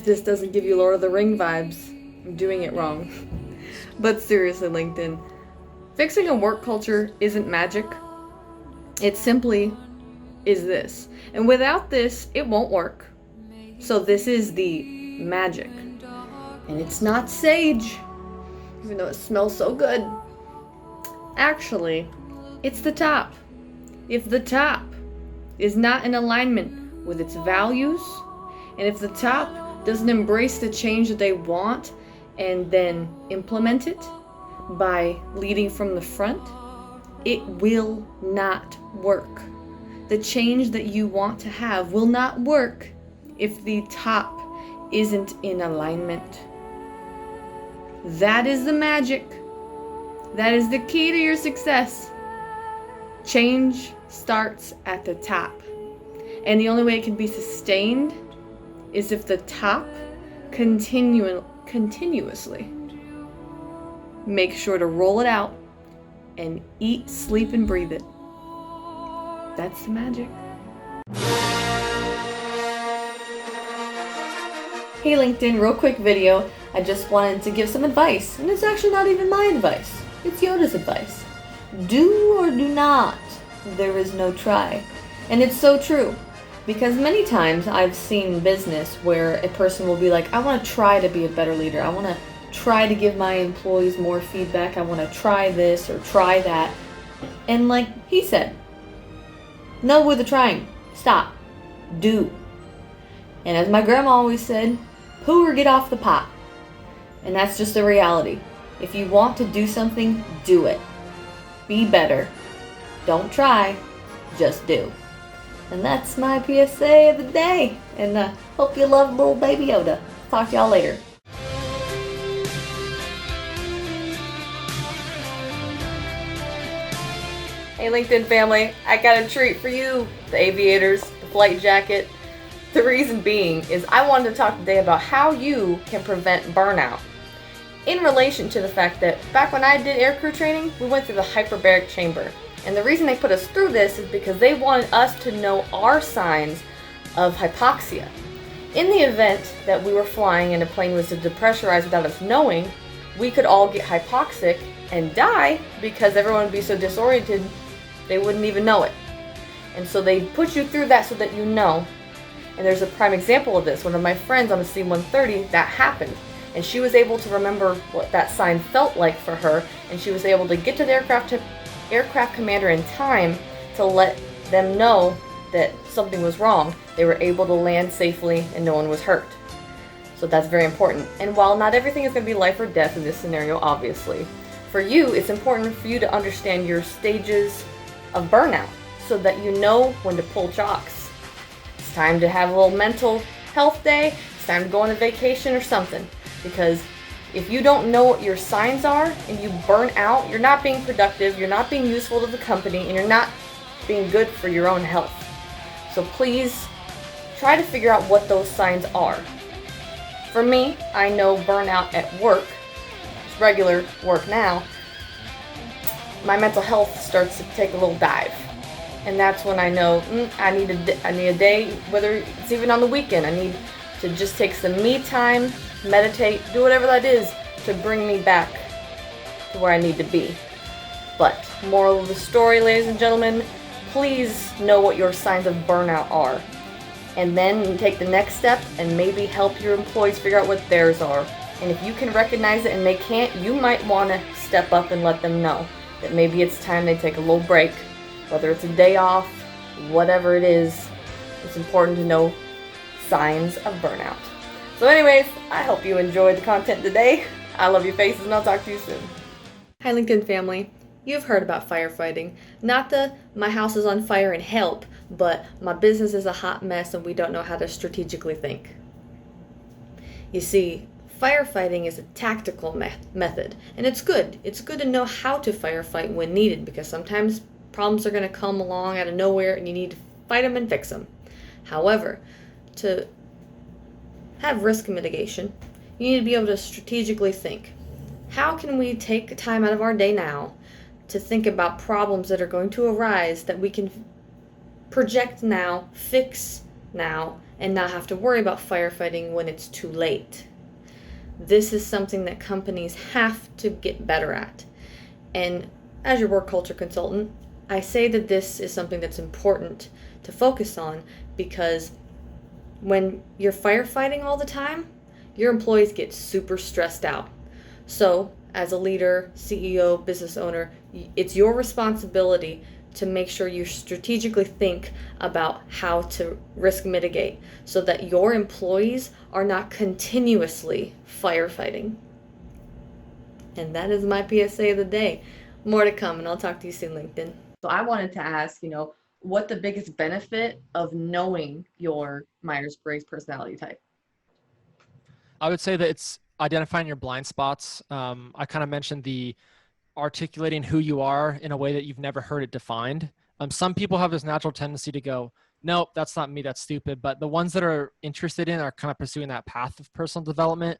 this doesn't give you Lord of the Ring vibes, I'm doing it wrong. But seriously, LinkedIn, fixing a work culture isn't magic. It simply is this. And without this, it won't work. So this is the magic. And it's not sage, even though it smells so good. Actually, it's the top. If the top is not in alignment with its values, and if the top doesn't embrace the change that they want and then implement it by leading from the front, it will not work. The change that you want to have will not work if the top isn't in alignment. That is the magic. That is the key to your success. Change starts at the top. And the only way it can be sustained is if the top continuously make sure to roll it out and eat, sleep, and breathe it. That's the magic. Hey LinkedIn, real quick video. I just wanted to give some advice, and it's actually not even my advice. It's Yoda's advice. Do or do not. There is no try. And it's so true. Because many times I've seen business where a person will be like, I want to try to be a better leader. I want to try to give my employees more feedback. I want to try this or try that. And like he said, no with the trying. Stop. Do. And as my grandma always said, poo or get off the pot. And that's just the reality. If you want to do something, do it. Be better. Don't try, just do. And that's my PSA of the day. And hope you love little baby Yoda. Talk to y'all later. Hey LinkedIn family, I got a treat for you, the aviators, the flight jacket. The reason being is I wanted to talk today about how you can prevent burnout. In relation to the fact that back when I did aircrew training, we went through the hyperbaric chamber. And the reason they put us through this is because they wanted us to know our signs of hypoxia. In the event that we were flying and a plane was to depressurize without us knowing, we could all get hypoxic and die because everyone would be so disoriented they wouldn't even know it. And so they put you through that so that you know. And there's a prime example of this. One of my friends on the C-130, that happened. And she was able to remember what that sign felt like for her, and she was able to get to the aircraft commander in time to let them know that something was wrong. They were able to land safely and no one was hurt. So that's very important. And while not everything is going to be life or death in this scenario, obviously, for you, it's important for you to understand your stages of burnout so that you know when to pull chocks. It's time to have a little mental health day. It's time to go on a vacation or something. Because if you don't know what your signs are and you burn out, you're not being productive, you're not being useful to the company, and you're not being good for your own health. So please try to figure out what those signs are. For me, I know burnout at work, it's regular work now, my mental health starts to take a little dive. And that's when I know I need a day, whether it's even on the weekend. I need to just take some me time, meditate, do whatever that is to bring me back to where I need to be. But moral of the story, ladies and gentlemen, please know what your signs of burnout are. And then take the next step and maybe help your employees figure out what theirs are. And if you can recognize it and they can't, you might want to step up and let them know that maybe it's time they take a little break. Whether it's a day off, whatever it is, it's important to know signs of burnout. So anyways, I hope you enjoyed the content today. I love your faces and I'll talk to you soon. Hi LinkedIn family. You've heard about firefighting. Not the my house is on fire and help, but my business is a hot mess and we don't know how to strategically think. You see, firefighting is a tactical method, and it's good. It's good to know how to firefight when needed, because sometimes problems are going to come along out of nowhere and you need to fight them and fix them. However, to have risk mitigation, you need to be able to strategically think. How can we take time out of our day now to think about problems that are going to arise that we can project now, fix now, and not have to worry about firefighting when it's too late. This is something that companies have to get better at. And as your work culture consultant, I say that this is something that's important to focus on because when you're firefighting all the time, your employees get super stressed out. So, as a leader, CEO, business owner, it's your responsibility to make sure you strategically think about how to risk mitigate so that your employees are not continuously firefighting. And that is my PSA of the day. More to come, and I'll talk to you soon, LinkedIn. So I wanted to ask, what the biggest benefit of knowing your Myers-Briggs personality type? I would say that it's identifying your blind spots. I kind of mentioned the articulating who you are in a way that you've never heard it defined. Some people have this natural tendency to go, nope, that's not me, that's stupid. But the ones that are interested in are kind of pursuing that path of personal development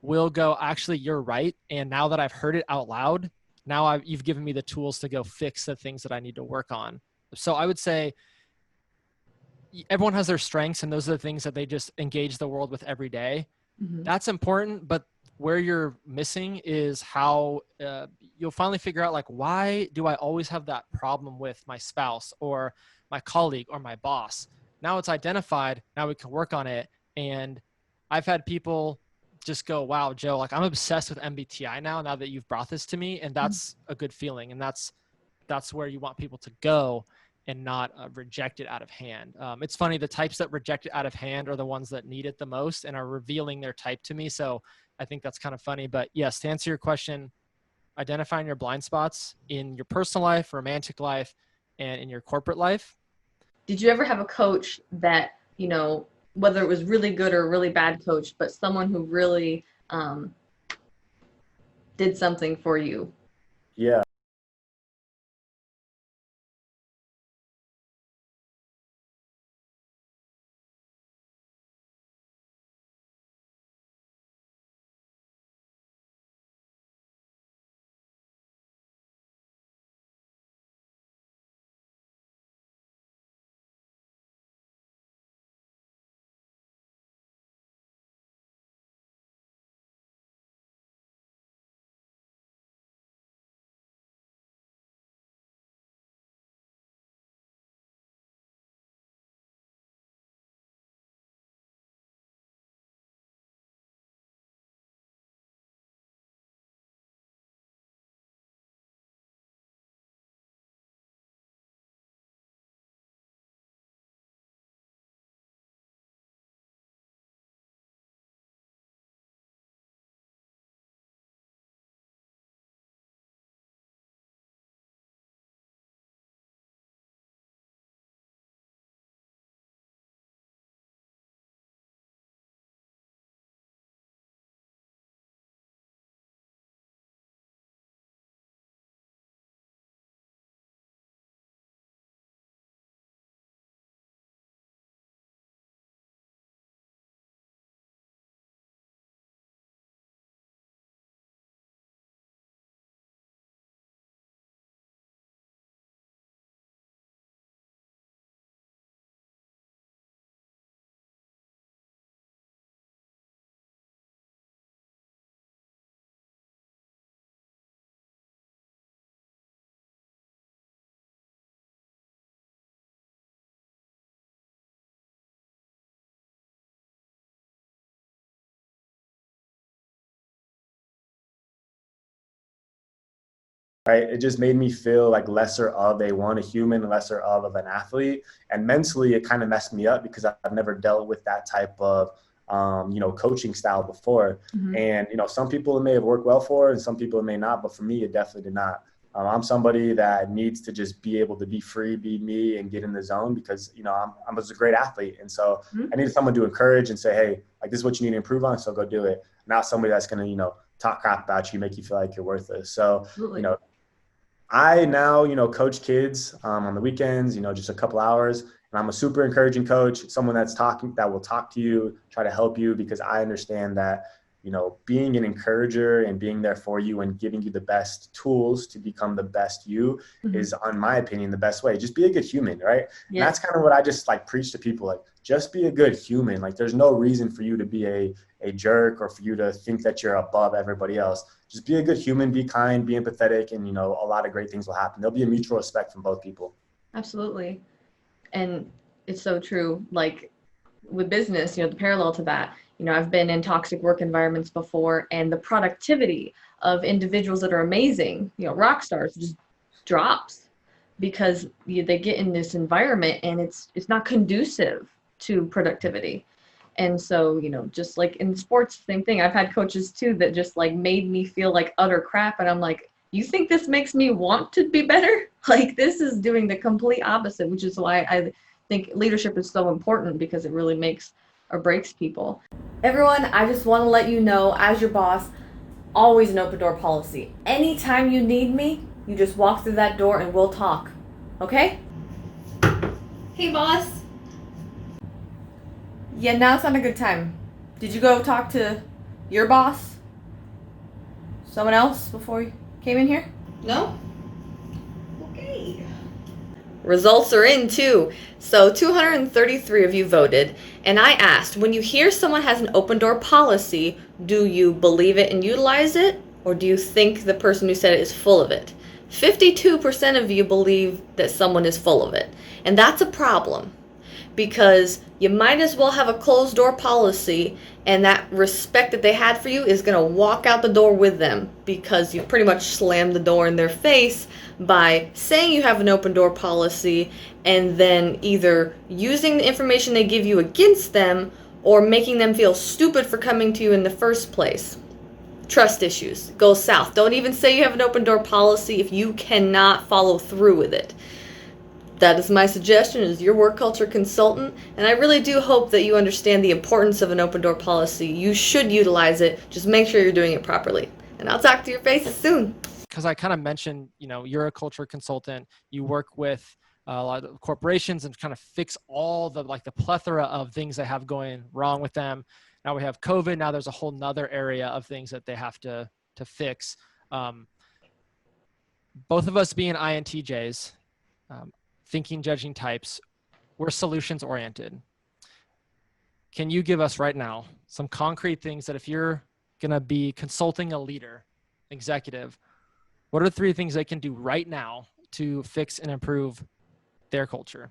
will go, actually, you're right. And now that I've heard it out loud, now you've given me the tools to go fix the things that I need to work on. So I would say everyone has their strengths, and those are the things that they just engage the world with every day. Mm-hmm. That's important, but where you're missing is how you'll finally figure out, like, why do I always have that problem with my spouse or my colleague or my boss? Now it's identified. Now we can work on it. And I've had people just go, wow, Joe, like, I'm obsessed with MBTI now that you've brought this to me. And that's a good feeling. And that's where you want people to go and not reject it out of hand. It's funny, the types that reject it out of hand are the ones that need it the most and are revealing their type to me. So I think that's kind of funny. But yes, to answer your question, identifying your blind spots in your personal life, romantic life, and in your corporate life. Did you ever have a coach that, whether it was really good or a really bad coach, but someone who really did something for you? Yeah. Right. It just made me feel like lesser of a human, lesser of an athlete. And mentally, it kind of messed me up because I've never dealt with that type of, coaching style before. Mm-hmm. And, some people it may have worked well for, and some people it may not, but for me, it definitely did not. I'm somebody that needs to just be able to be free, be me, and get in the zone because, I'm a great athlete. And so I needed someone to encourage and say, hey, like, this is what you need to improve on. So go do it. Not somebody that's going to, talk crap about you, make you feel like you're worthless. So, Absolutely. I now, coach kids on the weekends, just a couple hours. And I'm a super encouraging coach, someone that will talk to you, try to help you, because I understand that being an encourager and being there for you and giving you the best tools to become the best you is, in my opinion, the best way. Just be a good human, right? And that's kind of what I just like preach to people, like, just be a good human. Like, there's no reason for you to be a jerk or for you to think that you're above everybody else. Just be a good human, be kind, be empathetic, and, a lot of great things will happen. There'll be a mutual respect from both people. Absolutely. And it's so true. Like with business, the parallel to that, I've been in toxic work environments before, and the productivity of individuals that are amazing, rock stars, just drops because they get in this environment and it's not conducive to productivity. And so, just like in sports, same thing. I've had coaches too that just like made me feel like utter crap. And I'm like, you think this makes me want to be better? Like, this is doing the complete opposite, which is why I think leadership is so important, because it really makes or breaks people. Everyone, I just want to let you know, as your boss, always an open door policy. Anytime you need me, you just walk through that door and we'll talk. Okay? Hey, boss. Yeah, now's not a good time. Did you go talk to your boss? Someone else before you came in here? No? Okay. Results are in too. So 233 of you voted, and I asked, when you hear someone has an open door policy, do you believe it and utilize it, or do you think the person who said it is full of it? 52% of you believe that someone is full of it, and that's a problem, because you might as well have a closed door policy, and that respect that they had for you is going to walk out the door with them, because you pretty much slammed the door in their face by saying you have an open door policy and then either using the information they give you against them or making them feel stupid for coming to you in the first place. Trust issues go south. Don't even say you have an open door policy if you cannot follow through with it. That is my suggestion as your work culture consultant, and I really do hope that you understand the importance of an open door policy. You should utilize it. Just make sure you're doing it properly. And I'll talk to your faces soon. Because I kind of mentioned, you're a culture consultant. You work with a lot of corporations and kind of fix all the plethora of things they have going wrong with them. Now we have COVID. Now there's a whole nother area of things that they have to fix. Both of us being INTJs, thinking, judging types, we're solutions oriented. Can you give us right now some concrete things that if you're going to be consulting a leader, executive, what are 3 things they can do right now to fix and improve their culture?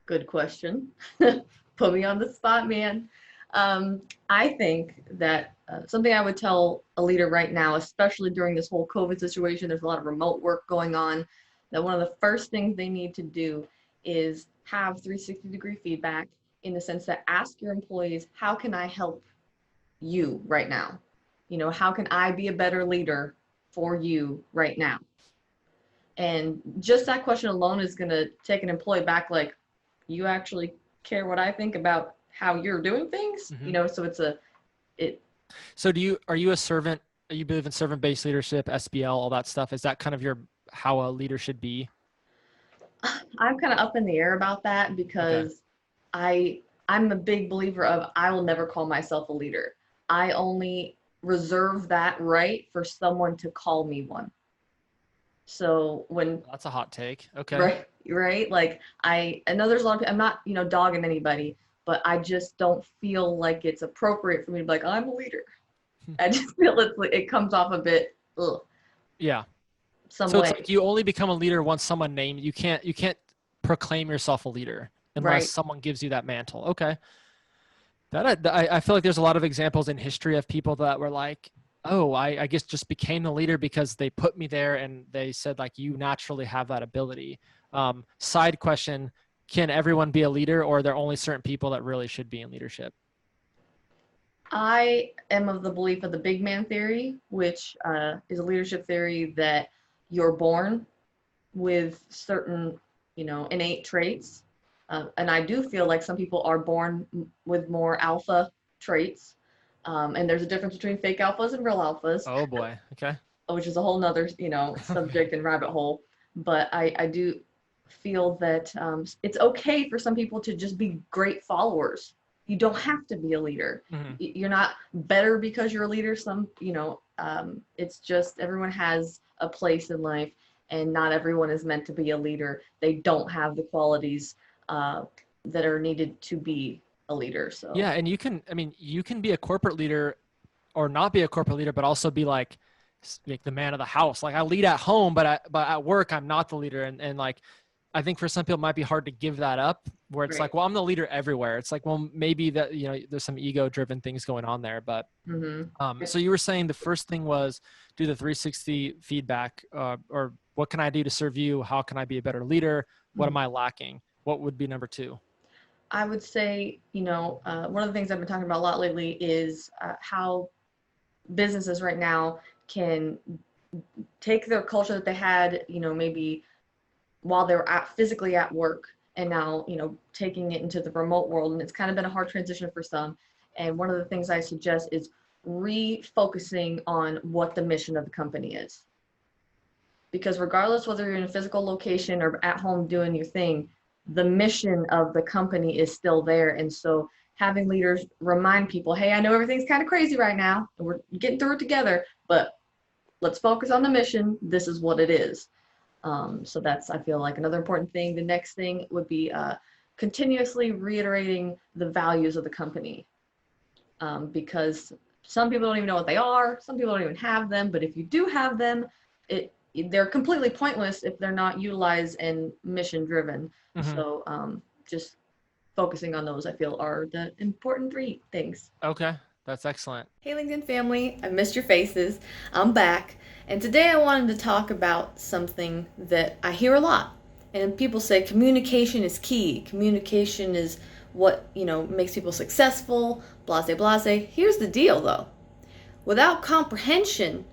Good question. Put me on the spot, man. I think that something I would tell a leader right now, especially during this whole COVID situation, there's a lot of remote work going on, that one of the first things they need to do is have 360-degree feedback, in the sense that ask your employees, how can I help you right now? How can I be a better leader for you right now? And just that question alone is going to take an employee back, like, you actually care what I think about how you're doing things? Mm-hmm. So are you a servant? You believe in servant-based leadership, SBL, all that stuff? Is that kind of how a leader should be? I'm kind of up in the air about that, because I'm a big believer of, I will never call myself a leader. I only reserve that right for someone to call me one. So that's a hot take. Okay. Right. Like I know there's a lot of people, I'm not, dogging anybody, but I just don't feel like it's appropriate for me to be like, I'm a leader. I just feel it comes off a bit, ugh. Yeah. So it's like you only become a leader once someone names you. Can't proclaim yourself a leader unless someone gives you that mantle. Okay. I feel like there's a lot of examples in history of people that were like, oh, I guess just became the leader because they put me there and they said, like, you naturally have that ability. Side question, can everyone be a leader, or are there only certain people that really should be in leadership? I am of the belief of the big man theory, which is a leadership theory that you're born with certain, innate traits. And I do feel like some people are born with more alpha traits. And there's a difference between fake alphas and real alphas. Oh boy. Okay. Which is a whole nother, subject and rabbit hole. But I do feel that it's okay for some people to just be great followers you don't have to be a leader. Mm-hmm. You're not better because you're a leader. It's just everyone has a place in life, and not everyone is meant to be a leader. They don't have the qualities that are needed to be a leader. So yeah, and you can be a corporate leader or not be a corporate leader, but also be like the man of the house. Like I lead at home, but at work I'm not the leader, and like I think for some people it might be hard to give that up, where it's Right. like, well, I'm the leader everywhere. It's like, well, maybe that, there's some ego driven things going on there. But so you were saying the first thing was do the 360 feedback, or what can I do to serve you? How can I be a better leader? What am I lacking? What would be number 2? I would say, one of the things I've been talking about a lot lately is how businesses right now can take their culture that they had, maybe while they were physically at work, and now, taking it into the remote world. And it's kind of been a hard transition for some. And one of the things I suggest is refocusing on what the mission of the company is. Because regardless whether you're in a physical location or at home doing your thing, the mission of the company is still there. And so having leaders remind people, hey, I know everything's kind of crazy right now, and we're getting through it together, but let's focus on the mission. This is what it is. So that's, I feel like, another important thing. The next thing would be continuously reiterating the values of the company, because some people don't even know what they are. Some people don't even have them. But if you do have them, they're completely pointless if they're not utilized and mission driven. So just focusing on those, I feel, are the important 3 things. Okay, that's excellent. Hey LinkedIn family, I missed your faces. I'm back. And today I wanted to talk about something that I hear a lot. And people say communication is key. Communication is what, makes people successful, blase, blase. Here's the deal though. Without comprehension,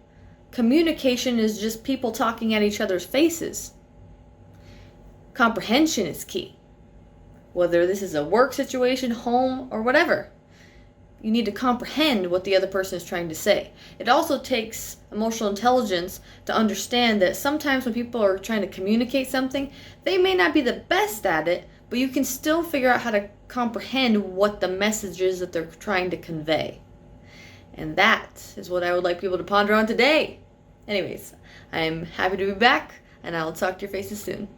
communication is just people talking at each other's faces. Comprehension is key. Whether this is a work situation, home, or whatever. You need to comprehend what the other person is trying to say. It also takes emotional intelligence to understand that sometimes when people are trying to communicate something, they may not be the best at it, but you can still figure out how to comprehend what the message is that they're trying to convey. And that is what I would like people to ponder on today. Anyways, I'm happy to be back, and I'll talk to your faces soon.